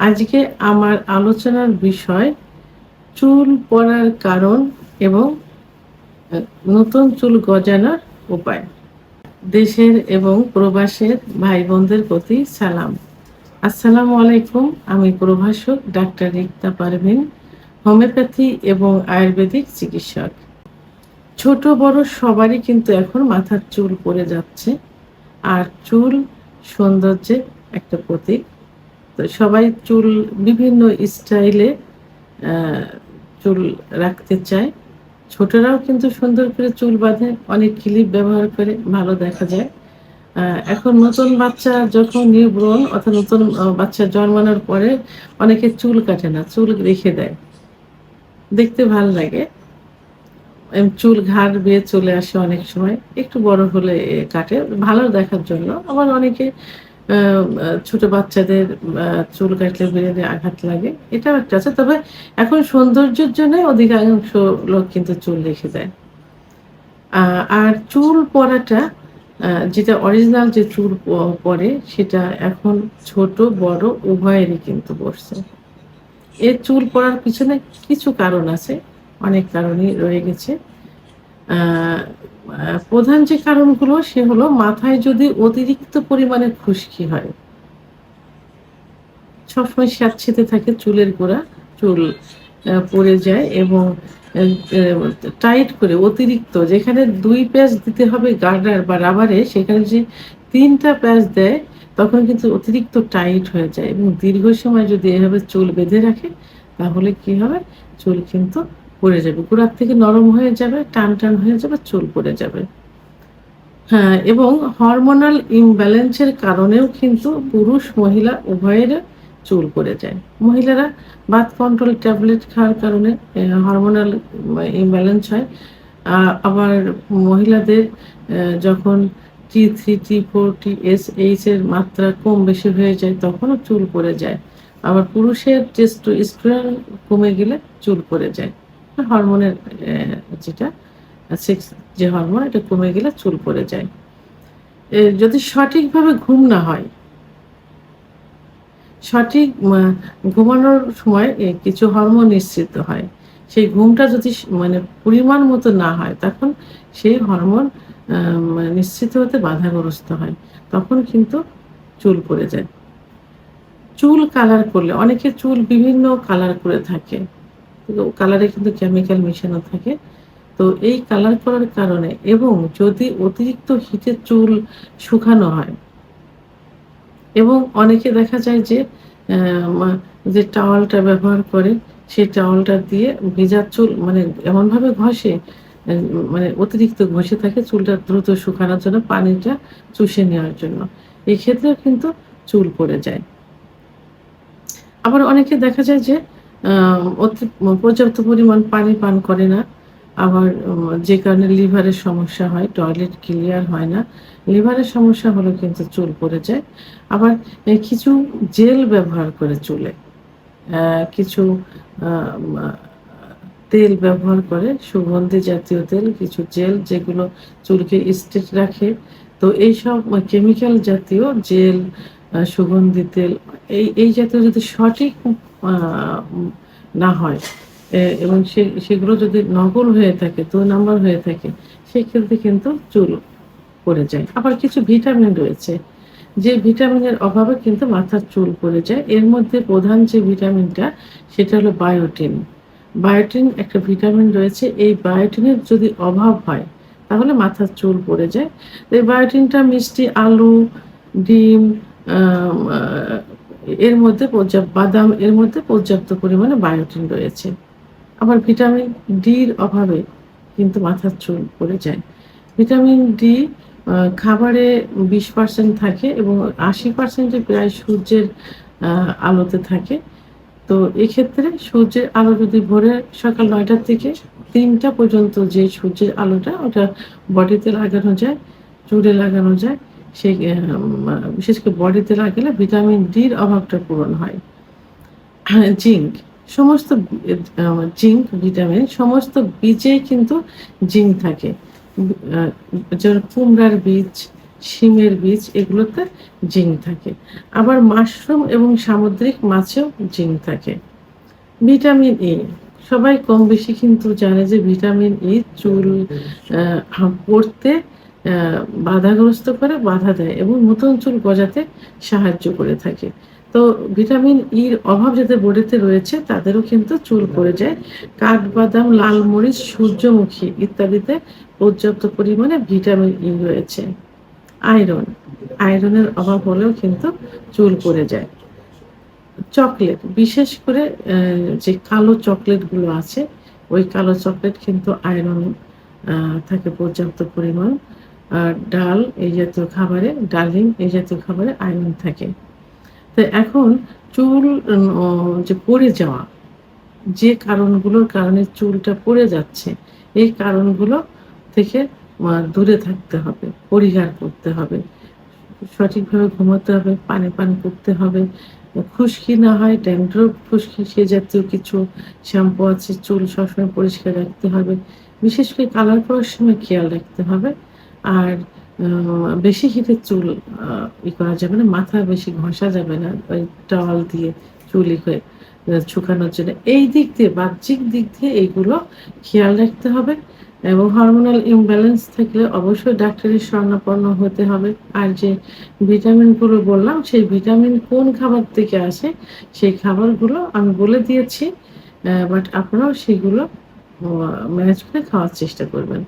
আজকে আমার আলোচনার বিষয় চুল পড়ার কারণ এবং নতুন চুল গজানোর উপায়। দেশের এবং প্রবাসের ভাই বোনদের প্রতি সালাম। আসসালামু আলাইকুম। আমি প্রভাষক ডাক্তার রিক্তা পারভিন, হোমিওপ্যাথি এবং আয়ুর্বেদিক চিকিৎসক। ছোট বড় সবারই কিন্তু এখন মাথার চুল পড়ে যাচ্ছে, আর চুল সৌন্দর্যের একটা প্রতীক। তো সবাই চুল বিভিন্ন স্টাইলে চুল রাখতে চায়। ছোটরাও কিন্তু সুন্দর করে চুল বাঁধে, অনেক ক্লিপ ব্যবহার করে, ভালো দেখা যায়। এখন নতুন বাচ্চা যখন নিউবর্ন অর্থাৎ নতুন বাচ্চা জন্মানোর পরে অনেকে চুল কাটে না, চুল রেখে দেয়, দেখতে ভাল লাগে। চুল ঘাড় বেয়ে চলে আসে, অনেক সময় একটু বড় হলে কাটে ভালো দেখার জন্য। আবার অনেকে ছোট বাচ্চাদের চুল কাটলে ব্রেনে আঘাত লাগে, এটাও একটা আছে। তবে এখন সৌন্দর্যের জন্য অধিকাংশ লোক কিন্তু চুল রেখে দেয়। আর চুল পড়াটা যেটা অরিজিনাল যে চুল পড়ে সেটা এখন ছোট বড় উভয়েরই কিন্তু পড়ছে। এর চুল পড়ার পিছনে কিছু কারণ আছে, অনেক কারণই রয়ে গেছে। প্রধান যে কারণগুলো সে হলো মাথায় যদি অতিরিক্ত পরিমাণে খুশকি হয়, সবসময় স্যাঁতসেঁতে থাকে চুলের গোড়া, চুল পড়ে যায় এবং টাইট করে অতিরিক্ত, যেখানে ২ প্যাচ দিতে হবে গার্ডার বা রাবারে, সেখানে যে ৩টা প্যাচ দেয় তখন কিন্তু অতিরিক্ত টাইট হয়ে যায়। এবং দীর্ঘ সময় যদি এভাবে চুল বেঁধে রাখে তাহলে কি হবে, চুল কিন্তু পড়ে যাবে, গোড়ার থেকে নরম হয়ে যাবে, টান টান হয়ে যাবে, চুল পড়ে যাবে। হ্যাঁ, এবং হরমোনাল ইমব্যালেন্সের কারণেও কিন্তু পুরুষ মহিলা উভয়ের চুল পড়ে যায়। মহিলারা বার্থ কন্ট্রোল ট্যাবলেট খাওয়ার কারণে হরমোনাল ইমব্যালেন্স হয়। আবার মহিলাদের যখন T3, T4, TSH এর মাত্রা কম বেশি হয়ে যায় তখনও চুল পড়ে যায়। আবার পুরুষের টেস্টোস্টেরন কমে গেলে চুল পড়ে যায়। হরমোনের যেটা সেক্স যে হরমোন, এটা কমে গেলে চুল পড়ে যায়। যদি সঠিকভাবে ঘুম না হয়, সঠিক ঘুমানোর সময় কিছু হরমোন নিঃসৃত হয়। সেই ঘুমটা যদি মানে পরিমাণ মতো না হয়, তখন সেই হরমোন নিঃসৃত হতে বাধাগ্রস্ত হয়। তখন কিন্তু চুল পড়ে যায়। চুল কালার করলে, অনেকে চুল বিভিন্ন কালার করে থাকে। কালারে কিন্তু কেমিক্যাল মেশানো থাকে। তো এই কালার করার কারণে এবং যদি অতিরিক্ত হিটে চুল শুকানো হয়, এবং অনেকে দেখা যায় যে যে টাওয়ালটা ব্যবহার করে সেই টাওয়ালটা দিয়ে ভেজা চুল মানে এমনভাবে ঘষে, মানে অতিরিক্ত ঘষে থাকে চুলটা দ্রুত শুকানোর জন্য, পানিটা চুষে নেওয়ার জন্য। এই ক্ষেত্রেও কিন্তু চুল পড়ে যায়। আবার অনেকে দেখা যায় যে আ পর্যাপ্ত পরিমাণ পানি পান করে না। আবার যে কারণে লিভারের সমস্যা হয়, টয়লেট ক্লিয়ার হয় না। লিভারের সমস্যা হলে কিন্তু চুল পড়ে যায়। আবার কিছু জেল ব্যবহার করে চুলে। কিছু আ মা তেল ব্যবহার করে, সুগন্ধি জাতীয় তেল, কিছু জেল যেগুলো চুলকে স্ট্রেট রাখে। তো এইসব কেমিক্যাল জাতীয় জেল, সুগন্ধি তেল, এই জাতীয় যদি সঠিক আ না হয় এবং সেগুলো যদি নকল হয়ে থাকে, ২ নাম্বার হয়ে থাকে, সেক্ষেত্রে কিন্তু চুল পড়ে যায়। আবার কিছু ভিটামিন রয়েছে, যে ভিটামিনের অভাবে কিন্তু মাথার চুল পড়ে যায়। এর মধ্যে প্রধান যে ভিটামিনটা সেটা হলো বায়োটিন। বায়োটিন একটা ভিটামিন রয়েছে। এই বায়োটিনের যদি অভাব হয় তাহলে মাথার চুল পড়ে যায়। এই বায়োটিনটা মিষ্টি আলু, ডিম, আম আ এর মধ্যে বাদাম, এর মধ্যে পর্যাপ্ত পরিমাণে বায়োটিন রয়েছে। আবার ভিটামিন ডির অভাবে কিন্তু মাথার চুল পড়ে যায়। ভিটামিন ডি আ খাবারে 20% থাকে এবং 80% প্রায় সূর্যের আ আলোতে থাকে। তো এক্ষেত্রে সূর্যের আলো যদি ভোরে সকাল ৯টা থেকে ৩টা পর্যন্ত যে সূর্যের আলোটা, ওটা বডিতে লাগানো যায়, চুলে লাগানো যায়। সেই বিশেষ করে বডিতে লাগালে ভিটামিন ডির অভাবটা পূরণ হয়। হ্যাঁ, জিঙ্ক। সমস্ত এ আ জিঙ্ক ভিটামিন সমস্ত বীজেই কিন্তু জিঙ্ক থাকে। আ যেমন কুমড়ার বীজ, শিমের বীজ এগুলোতে জিঙ্ক থাকে। আবার মাশরুম এবং সামুদ্রিক মাছেও জিঙ্ক থাকে। ভিটামিন ই, সবাই কম বেশি কিন্তু জানে যে ভিটামিন ই চুল পড়তে বাধাগ্রস্ত করে, বাধা দেয় এবং নতুন চুল গজাতে সাহায্য করে থাকে। তো ভিটামিন ইর অভাব যাদের বডিতে রয়েছে তাদেরও কিন্তু চুল পড়ে যায়। কাঠবাদাম, লাল মরিচ, সূর্যমুখী ইত্যাদিতে পর্যাপ্ত পরিমাণে ভিটামিন ই রয়েছে। আয়রন, আয়রনের অভাব হলেও কিন্তু চুল পড়ে যায়। চকলেট, বিশেষ করে যে কালো চকলেটগুলো আছে, ওই কালো চকলেট কিন্তু আয়রন থাকে পর্যাপ্ত পরিমাণ। আর ডাল এই জাতীয় খাবারে, ডালিম এই জাতীয় খাবারে আয়রন থাকে। তো এখন চুল যে পড়ে যাওয়া, যে কারণগুলোর কারণে চুলটা পড়ে যাচ্ছে, এই কারণগুলো থেকে দূরে থাকতে হবে, পরিহার করতে হবে। সঠিকভাবে ঘুমাতে হবে, পানি পান করতে হবে। খুশকি না হয়, ড্যান্ড্রফ, খুশকি সে জাতীয় কিছু শ্যাম্পু আছে, চুল সবসময় পরিষ্কার রাখতে হবে। বিশেষ করে কালার করার সময় খেয়াল রাখতে হবে। আর বেশি হিটে চুল করা যাবে না, মাথা বেশি ঘষা যাবে না ওই টাওয়াল দিয়ে চুল শুকানোর জন্য। এই দিক দিয়ে, বাহ্যিক দিক দিয়ে এইগুলো খেয়াল রাখতে হবে। এবং হরমোনাল ইমব্যালেন্স থাকলে অবশ্যই ডাক্তারের শরণাপন্ন হতে হবে। আর যে ভিটামিনগুলো বললাম, সেই ভিটামিন কোন খাবার থেকে আসে সেই খাবারগুলো আমি বলে দিয়েছি। বাট আপনারাও সেগুলো ম্যানেজ করে খাওয়ার চেষ্টা করবেন।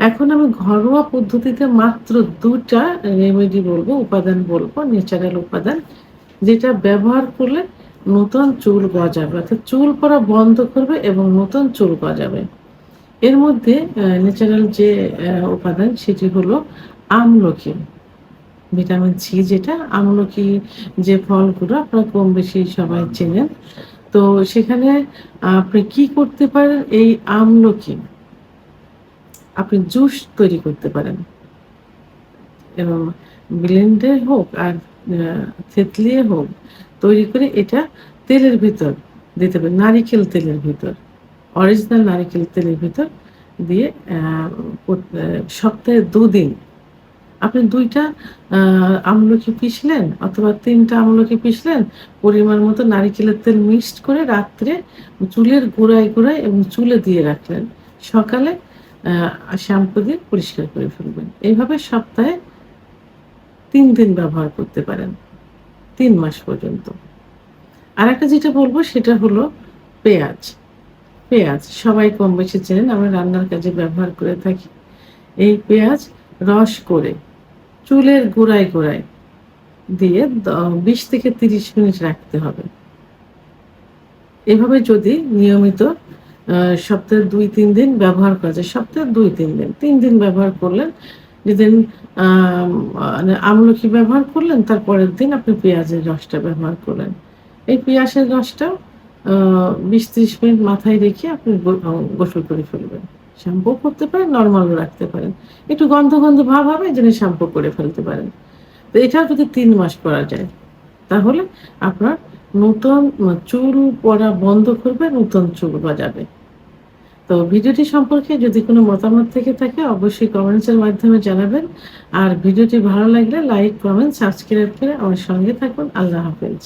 এখন আমি ঘরোয়া পদ্ধতিতে মাত্র ২ টা রেমেডি বলবো, উপাদান বলবো, ন্যাচারাল উপাদান, যেটা ব্যবহার করলে নতুন চুল গজাবে, অর্থাৎ চুল পড়া বন্ধ করবে এবং নতুন চুল গজাবে। এর মধ্যে ন্যাচারাল যে উপাদান সেটি হলো আমলকি। ভিটামিন সি যেটা, আমলকি যে ফলগুলো আপনারা কম বেশি সবাই চেনেন। তো সেখানে আপনি কি করতে পারেন, এই আমলকি আপনি জুস তৈরি করতে পারেন এবং ব্লেন্ডে হোক আর থেতলিয়ে হোক, তৈরি করে এটা তেলের ভিতর দিতে পারেন, নারিকেল তেলের ভিতর, অরিজিনাল নারিকেল তেলের ভিতর দিয়ে সপ্তাহে ২ দিন আপনি ২ টা আমলকি পিষলেন অথবা ৩ টা আমলকি পিষলেন, পরিমাণ মতো নারিকেলের তেল মিক্সড করে রাত্রে চুলের গোড়ায়, গোড়ায় এবং চুলে দিয়ে রাখলেন। সকালে শ্যাম্পু দিয়ে পরিষ্কার করে ফেলবেন। এইভাবে সপ্তাহে ৩ দিন ব্যবহার করতে পারেন, ৩ মাস পর্যন্ত। আরেকটা যেটা বলব সেটা হলো পেঁয়াজ। পেঁয়াজ সবাই কম বেশি চেনেন, আমরা রান্নার কাজে ব্যবহার করে থাকি। এই পেঁয়াজ রস করে চুলের গোড়ায়, গোড়ায় দিয়ে ২০ থেকে ৩০ মিনিট রাখতে হবে। এভাবে যদি নিয়মিত সপ্তাহে ২-৩ দিন ব্যবহার করা যায়, সপ্তাহে ২-৩ দিন, ৩ দিন ব্যবহার করলেন, যেদিন মানে আমলকি ব্যবহার করলেন, তার পরের দিন আপনি পেঁয়াজের রসটা ব্যবহার করলেন। এই পেঁয়াজের রসটা ২০-৩০ মিনিট মাথায় রেখে আপনি গোসল করে ফেলবেন। শ্যাম্পু করতে পারেন, নরমালও রাখতে পারেন। একটু গন্ধ, গন্ধ ভাব হবে এজন্য শ্যাম্পু করে ফেলতে পারেন। তো এটাও যদি ৩ মাস করা যায়, তাহলে আপনার নতুন চুল পড়া বন্ধ করবে, নতুন চুল গজাবে। তো ভিডিওটি সম্পর্কে যদি কোনো মতামত থেকে থাকে অবশ্যই কমেন্টসের মাধ্যমে জানাবেন। আর ভিডিওটি ভালো লাগলে লাইক, কমেন্ট, সাবস্ক্রাইব করে আমার সঙ্গে থাকুন। আল্লাহ হাফেজ।